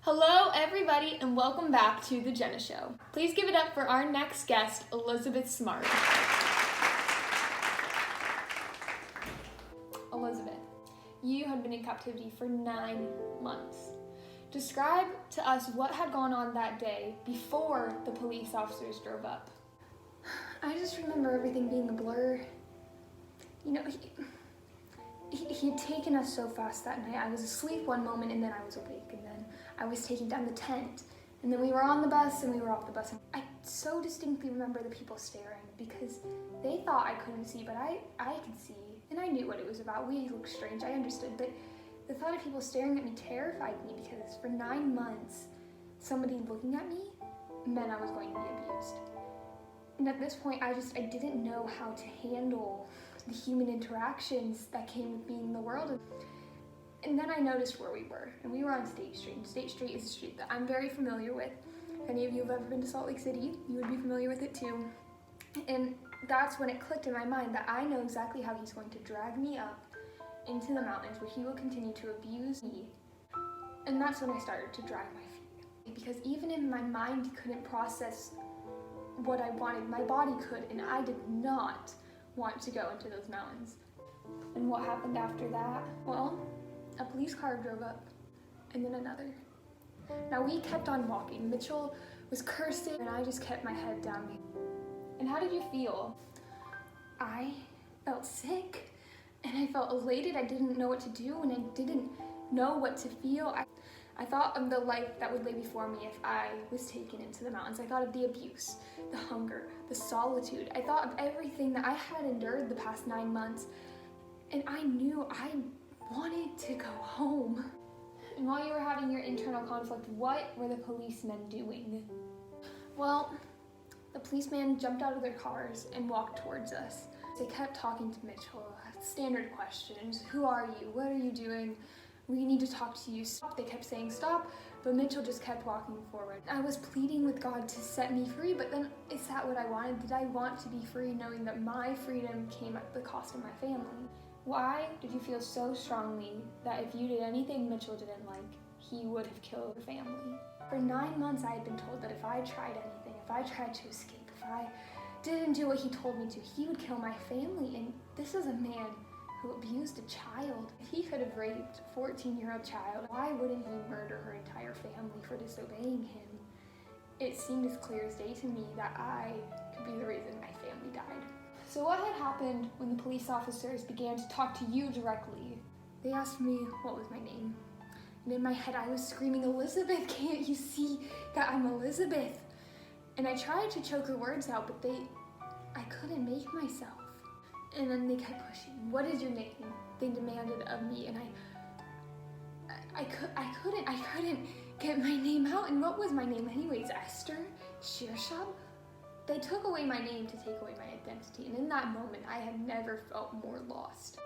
Hello everybody and welcome back to The Jenna Show. Please give it up for our next guest, Elizabeth Smart. Elizabeth, you had been in captivity for 9 months. Describe to us what had gone on that day before the police officers drove up. I just remember everything being a blur. You know, he had taken us so fast that night. I was asleep one moment and then I was awake, and then I was taking down the tent, and then we were on the bus and we were off the bus. I so distinctly remember the people staring because they thought I couldn't see, but I could see, and I knew what it was about. We looked strange, I understood, but the thought of people staring at me terrified me because for 9 months, somebody looking at me meant I was going to be abused. And at this point, I didn't know how to handle the human interactions that came with being in the world. And then I noticed where we were, and we were on State Street. And State Street is a street that I'm very familiar with. If any of you have ever been to Salt Lake City, you would be familiar with it too. And that's when it clicked in my mind that I know exactly how he's going to drag me up into the mountains where he will continue to abuse me. And that's when I started to drag my feet. Because even in my mind couldn't process what I wanted, my body could, and I did not want to go into those mountains. And what happened after that? Well, a police car drove up, and then another. Now we kept on walking. Mitchell was cursing, and I just kept my head down. And how did you feel? I felt sick, and I felt elated. I didn't know what to do, and I didn't know what to feel. I thought of the life that would lay before me if I was taken into the mountains. I thought of the abuse, the hunger, the solitude. I thought of everything that I had endured the past 9 months, and I knew I wanted to go home. And while you were having your internal conflict, what were the policemen doing? Well, the policeman jumped out of their cars and walked towards us. They kept talking to Mitchell, standard questions. Who are you? What are you doing? We need to talk to you. Stop. They kept saying stop, but Mitchell just kept walking forward. I was pleading with God to set me free, but then is that what I wanted? Did I want to be free knowing that my freedom came at the cost of my family? Why did you feel so strongly that if you did anything Mitchell didn't like, he would have killed your family? For 9 months, I had been told that if I tried anything, if I tried to escape, if I didn't do what he told me to, he would kill my family. And this is a man who abused a child. If he could have raped a 14-year-old child, why wouldn't he murder her entire family for disobeying him? It seemed as clear as day to me that I could be the reason my family died. So what had happened when the police officers began to talk to you directly? They asked me what was my name. And in my head I was screaming, Elizabeth, can't you see that I'm Elizabeth? And I tried to choke her words out, but I couldn't make myself. And then they kept pushing. What is your name? They demanded of me, and I couldn't get my name out. And what was my name anyways? Esther Shearshab? They took away my name to take away my identity, and in that moment I had never felt more lost.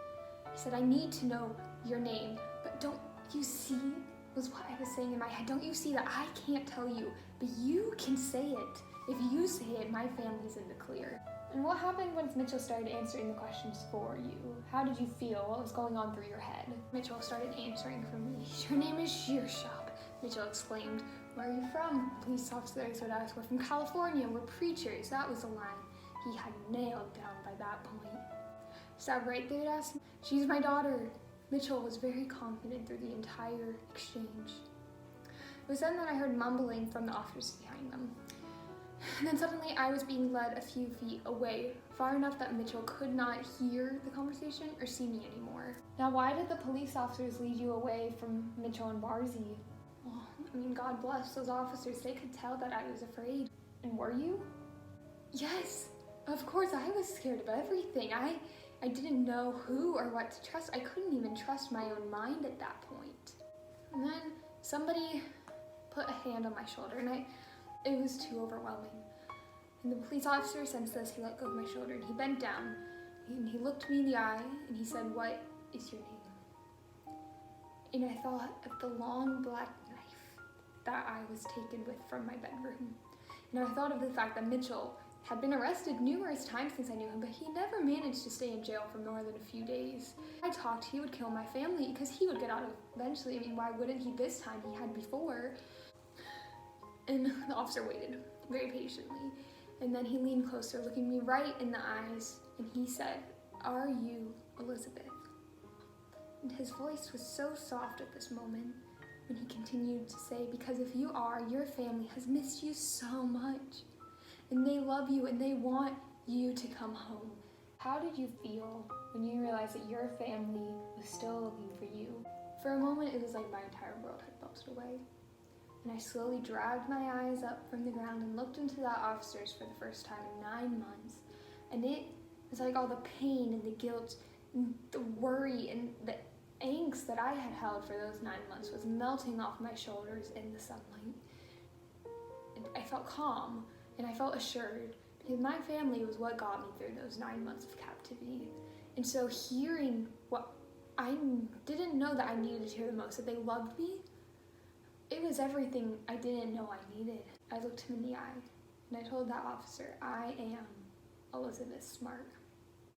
He said, I need to know your name, but don't you see, was what I was saying in my head, don't you see that I can't tell you, but you can say it. If you say it, my family's in the clear. And what happened once Mitchell started answering the questions for you? How did you feel? What was going on through your head? Mitchell started answering for me. Your name is Shearshab, Mitchell exclaimed. Where are you from? Police officers would ask. We're from California, we're preachers. That was the line he had nailed down by that point. Is that right? They would ask me. She's my daughter. Mitchell was very confident through the entire exchange. It was then that I heard mumbling from the officers behind them. And then suddenly I was being led a few feet away, far enough that Mitchell could not hear the conversation or see me anymore. Now, why did the police officers lead you away from Mitchell and Barzy? Well, I mean, God bless those officers. They could tell that I was afraid. And were you? Yes, of course I was scared of everything. I didn't know who or what to trust. I couldn't even trust my own mind at that point. And then somebody put a hand on my shoulder, and it was too overwhelming. And the police officer sensed this. He let go of my shoulder, and he bent down, and he looked me in the eye, and he said, what is your name? And I thought of the long black knife that I was taken with from my bedroom. And I thought of the fact that Mitchell had been arrested numerous times since I knew him, but he never managed to stay in jail for more than a few days. I talked he would kill my family because he would get out eventually. I mean, why wouldn't he this time? He had before. And the officer waited very patiently. And then he leaned closer, looking me right in the eyes, and he said, "Are you Elizabeth?" And his voice was so soft at this moment when he continued to say, "Because if you are, your family has missed you so much. And they love you and they want you to come home." How did you feel when you realized that your family was still looking for you? For a moment, it was like my entire world had melted away. And I slowly dragged my eyes up from the ground and looked into that officer's for the first time in 9 months. And it was like all the pain and the guilt and the worry and the angst that I had held for those 9 months was melting off my shoulders in the sunlight. And I felt calm and I felt assured because my family was what got me through those 9 months of captivity. And so hearing what I didn't know that I needed to hear the most, that they loved me, it was everything I didn't know I needed. I looked him in the eye and I told that officer, "I am Elizabeth Smart."